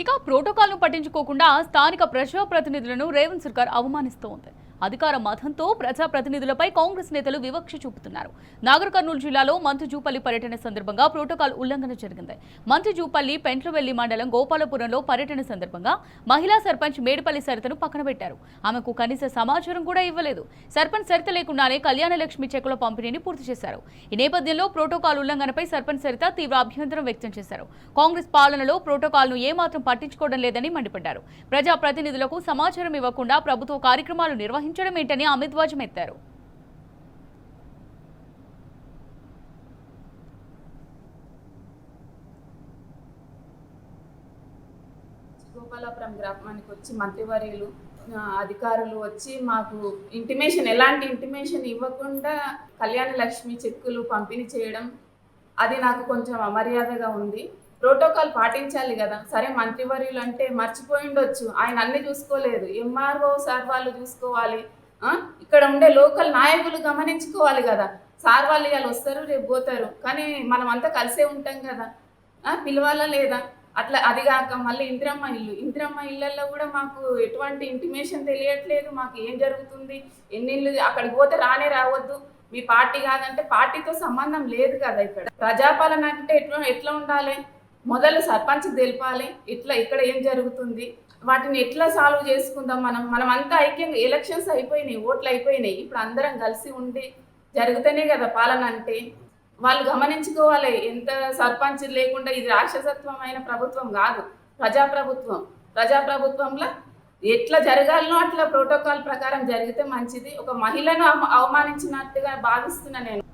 ఇక ప్రోటోకాల్ను పట్టించుకోకుండా స్థానిక ప్రజాప్రతినిధులను రేవంత్ సర్కార్ అవమానిస్తోంది. అధికార మతంతో ప్రజాప్రతినిధులపై కాంగ్రెస్ నేతలు వివక్ష చూపుతున్నారు. నాగర్ కర్నూలు జిల్లాలో మంత్రి జూపల్లి పర్యటన సందర్భంగా ప్రోటోకాల్ ఉల్లంఘన జరిగింది. మంత్రి జూపల్లి పెంట్లవెల్లి మండలం గోపాలపురంలో పర్యటన సందర్భంగా మహిళా సర్పంచ్ మేడిపల్లి సరితను పక్కన పెట్టారు. ఆమెకు కనీస సమాచారం కూడా ఇవ్వలేదు. సర్పంచ్ సరిత లేకుండానే కళ్యాణలక్ష్మి చెక్కుల పంపిణీని పూర్తి చేశారు. ఈ నేపథ్యంలో ప్రోటోకాల్ ఉల్లంఘనపై సర్పంచ్ సరిత తీవ్ర అభ్యంతరం వ్యక్తం చేశారు. కాంగ్రెస్ పాలనలో ప్రోటోకాల్ను ఏమాత్రం పట్టించుకోవడం లేదని మండిపడ్డారు. ప్రజాప్రతినిధులకు సమాచారం ఇవ్వకుండా ప్రభుత్వ కార్యక్రమాలు నిర్వహించడం ఏంటని ఆమె ధ్వజమెత్తారు. గోపాలపురం గ్రామానికి వచ్చి మంత్రివర్యులు అధికారులు వచ్చి మాకు ఎలాంటి ఇంటిమేషన్ ఇవ్వకుండా కళ్యాణ లక్ష్మి చెక్కులు పంపిణీ చేయడం అది నాకు కొంచెం అమర్యాదగా ఉంది. ప్రోటోకాల్ పాటించాలి కదా. సరే, మంత్రివర్యులు అంటే మర్చిపోయిండొచ్చు, ఆయన అన్ని చూసుకోలేదు. ఎంఆర్ఓ సార్ వాళ్ళు చూసుకోవాలి, ఇక్కడ ఉండే లోకల్ నాయకులు గమనించుకోవాలి కదా. సార్ వాళ్ళు ఇవాళ వస్తారు, రేపు పోతారు, కానీ మనం అంతా కలిసే ఉంటాం కదా. పిలవాలా లేదా? అట్లా అది కాక మళ్ళీ ఇందిరమ్మ ఇళ్ళల్లో కూడా మాకు ఎటువంటి ఇంటిమేషన్ తెలియట్లేదు. మాకు ఏం జరుగుతుంది, ఎన్ని ఇళ్ళు, అక్కడికి పోతే రావద్దు, మీ పార్టీ కాదంటే పార్టీతో సంబంధం లేదు కదా. ఇక్కడ ప్రజాపాలన అంటే ఎట్లా ఉండాలి? మొదలు సర్పంచ్ తెలిపాలి ఇక్కడ ఏం జరుగుతుంది, వాటిని ఎట్లా సాల్వ్ చేసుకుందాం. మనం అంతా ఐక్యంగా, ఎలక్షన్స్ అయిపోయినాయి, ఓట్లు అయిపోయినాయి, ఇప్పుడు అందరం కలిసి ఉండి జరిగితేనే కదా పాలన అంటే. వాళ్ళు గమనించుకోవాలి. ఎంత సర్పంచ్ లేకుండా ఇది రాక్షసత్వమైన ప్రభుత్వం కాదు, ప్రజాప్రభుత్వంలో ఎట్లా జరగాలనో అట్లా ప్రోటోకాల్ ప్రకారం జరిగితే మంచిది. ఒక మహిళను అవమానించినట్టుగా భావిస్తున్నా నేను.